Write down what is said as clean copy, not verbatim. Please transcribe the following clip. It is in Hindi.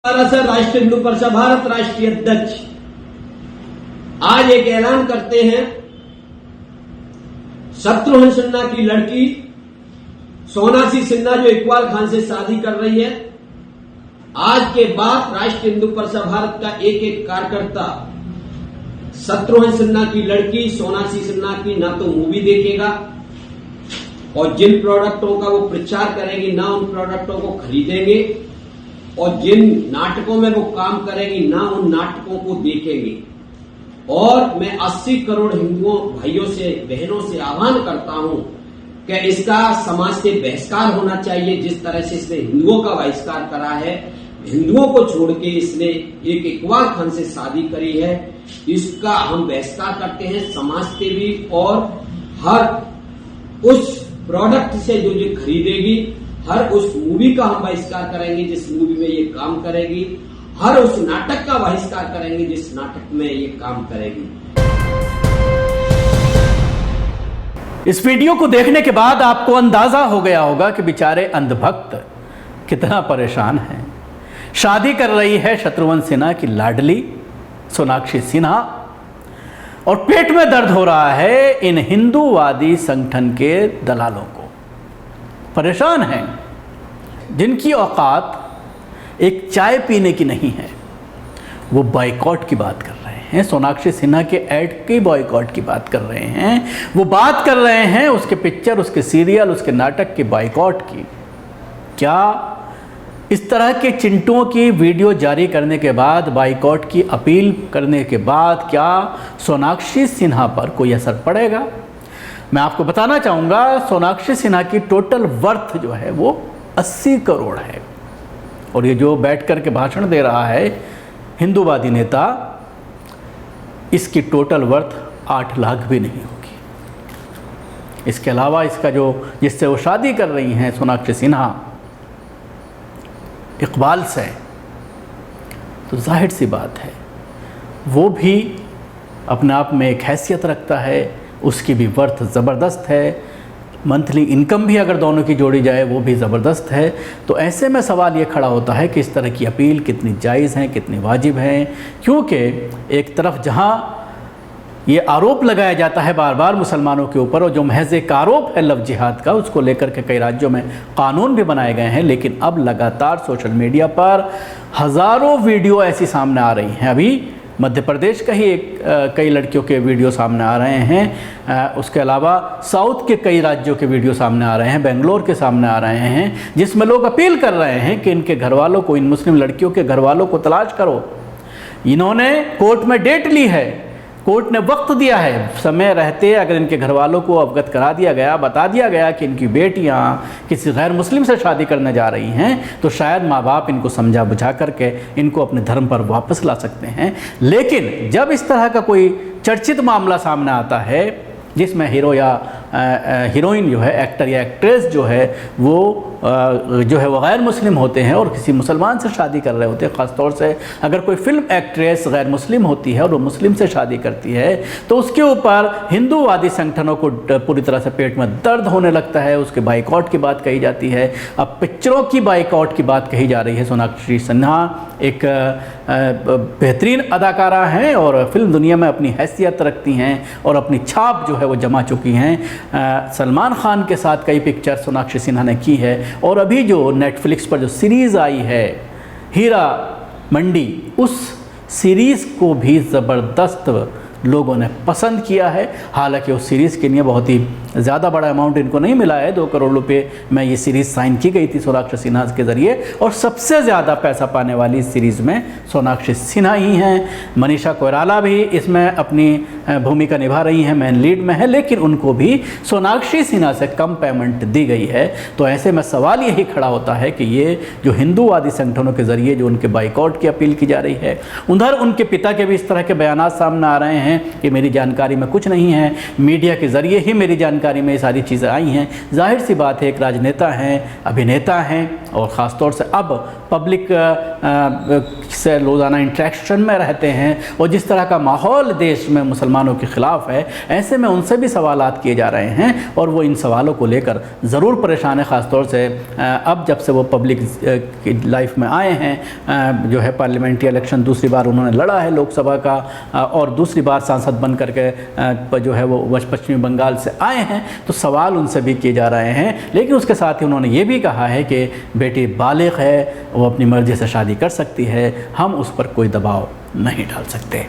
राष्ट्रीय हिंदू परिषद भारत राष्ट्रीय अध्यक्ष आज एक ऐलान करते हैं, शत्रुघ्न सिन्हा की लड़की सोनाक्षी सिन्हा जो इकबाल खान से शादी कर रही है, आज के बाद राष्ट्रीय हिंदू परिषद भारत का एक एक कार्यकर्ता शत्रुघ्न सिन्हा की लड़की सोनाक्षी सिन्हा की ना तो मूवी देखेगा और जिन प्रोडक्टों का वो प्रचार करेगी ना उन प्रोडक्टों को खरीदेंगे और जिन नाटकों में वो काम करेगी ना उन नाटकों को देखेंगे। और मैं 80 करोड़ हिंदुओं भाइयों से बहनों से आह्वान करता हूं कि इसका समाज से बहिष्कार होना चाहिए। जिस तरह से इसने हिंदुओं का बहिष्कार करा है, हिंदुओं को छोड़ के इसने एक इकबाल खान से शादी करी है, इसका हम बहिष्कार करते हैं समाज से भी। और हर उस प्रोडक्ट से जो खरीदेगी, हर उस मूवी का हम बहिष्कार करेंगे जिस मूवी में ये काम करेगी, हर उस नाटक का बहिष्कार करेंगे जिस नाटक में ये काम करेगी। इस वीडियो को देखने के बाद आपको अंदाजा हो गया होगा कि बेचारे अंधभक्त कितना परेशान हैं। शादी कर रही है शत्रुघ्न सिन्हा की लाडली सोनाक्षी सिन्हा और पेट में दर्द हो रहा है इन हिंदूवादी संगठन के दलालों को। परेशान हैं, जिनकी औकात एक चाय पीने की नहीं है, वो बॉयकॉट की बात कर रहे हैं। सोनाक्षी सिन्हा के ऐड की बॉयकॉट की बात कर रहे हैं। वो बात कर रहे हैं उसके पिक्चर, उसके सीरियल, उसके नाटक के बॉयकॉट की। क्या इस तरह के चिंटुओं की वीडियो जारी करने के बाद, बॉयकॉट की अपील करने के बाद, क्या सोनाक्षी सिन्हा पर कोई असर पड़ेगा? मैं आपको बताना चाहूँगा, सोनाक्षी सिन्हा की टोटल वर्थ जो है वो 80 करोड़ है। और ये जो बैठ कर के भाषण दे रहा है हिंदूवादी नेता, इसकी टोटल वर्थ 8 लाख भी नहीं होगी। इसके अलावा इसका जो जिससे वो शादी कर रही हैं सोनाक्षी सिन्हा इकबाल से, तो जाहिर सी बात है वो भी अपने आप में एक हैसियत रखता है, उसकी भी वर्थ ज़बरदस्त है। मंथली इनकम भी अगर दोनों की जोड़ी जाए वो भी ज़बरदस्त है। तो ऐसे में सवाल ये खड़ा होता है कि इस तरह की अपील कितनी जायज़ हैं, कितनी वाजिब हैं। क्योंकि एक तरफ जहाँ ये आरोप लगाया जाता है बार बार मुसलमानों के ऊपर, और जो महज एक आरोप है लव जिहाद का, उसको लेकर के कई राज्यों में कानून भी बनाए गए हैं, लेकिन अब लगातार सोशल मीडिया पर हज़ारों वीडियो ऐसी सामने आ रही हैं। अभी मध्य प्रदेश का ही कई लड़कियों के वीडियो सामने आ रहे हैं, उसके अलावा साउथ के कई राज्यों के वीडियो सामने आ रहे हैं, बेंगलोर के सामने आ रहे हैं, जिसमें लोग अपील कर रहे हैं कि इनके घर वालों को, इन मुस्लिम लड़कियों के घर वालों को तलाश करो। इन्होंने कोर्ट में डेट ली है, कोर्ट ने वक्त दिया है, समय रहते अगर इनके घर वालों को अवगत करा दिया गया, बता दिया गया कि इनकी बेटियां किसी गैर मुस्लिम से शादी करने जा रही हैं, तो शायद माँ बाप इनको समझा बुझा करके इनको अपने धर्म पर वापस ला सकते हैं। लेकिन जब इस तरह का कोई चर्चित मामला सामने आता है जिसमें हीरो या हीरोइन जो है, एक्टर या एक्ट्रेस जो है वो गैर मुस्लिम होते हैं और किसी मुसलमान से शादी कर रहे होते हैं, ख़ासतौर से अगर कोई फिल्म एक्ट्रेस गैर मुस्लिम होती है और वो मुस्लिम से शादी करती है, तो उसके ऊपर हिंदूवादी संगठनों को पूरी तरह से पेट में दर्द होने लगता है। उसके बाइकआउट की बात कही जाती है। अब पिक्चरों की बाइकआउट की बात कही जा रही है। सोनाक्षी सिन्हा एक बेहतरीन अदाकारा हैं और फिल्म दुनिया में अपनी हैसियत रखती हैं और अपनी छाप जो है वो जमा चुकी हैं। सलमान खान के साथ कई पिक्चर सोनाक्षी सिन्हा ने की है, और अभी जो नेटफ्लिक्स पर जो सीरीज़ आई है हीरा मंडी, उस सीरीज़ को भी ज़बरदस्त लोगों ने पसंद किया है। हालांकि उस सीरीज़ के लिए बहुत ही ज़्यादा बड़ा अमाउंट इनको नहीं मिला है, 2 करोड़ रुपए में ये सीरीज़ साइन की गई थी सोनाक्षी सिन्हा के ज़रिए, और सबसे ज़्यादा पैसा पाने वाली इस सीरीज़ में सोनाक्षी सिन्हा ही हैं। मनीषा कोइराला भी इसमें अपनी भूमिका निभा रही हैं, मेन लीड में है, लेकिन उनको भी सोनाक्षी सिन्हा से कम पेमेंट दी गई है। तो ऐसे में सवाल यही खड़ा होता है कि ये जो हिंदूवादी संगठनों के ज़रिए जो उनके बाइकआउट की अपील की जा रही है, उधर उनके पिता के भी इस तरह के बयान सामने आ रहे हैं कि मेरी जानकारी में कुछ नहीं है, मीडिया के ज़रिए ही मेरी जानकारी में ये सारी चीज़ें आई हैं। जाहिर सी बात है, एक राजनेता हैं, अभिनेता हैं, और ख़ास तौर से अब पब्लिक से रोज़ाना इंटरेक्शन में रहते हैं और जिस तरह का माहौल देश में मुसलमानों के ख़िलाफ़ है, ऐसे में उनसे भी सवालात किए जा रहे हैं और वो इन सवालों को लेकर ज़रूर परेशान है। ख़ास तौर से अब जब से वो पब्लिक की लाइफ में आए हैं, जो है पार्लियामेंट्री इलेक्शन दूसरी बार उन्होंने लड़ा है लोकसभा का, और दूसरी बार सांसद बन करके जो है वो पश्चिमी बंगाल से आए हैं, तो सवाल उनसे भी किए जा रहे हैं। लेकिन उसके साथ ही उन्होंने ये भी कहा है कि बेटी बालिग़ है, वो अपनी मर्ज़ी से शादी कर सकती है, हम उस पर कोई दबाव नहीं डाल सकते।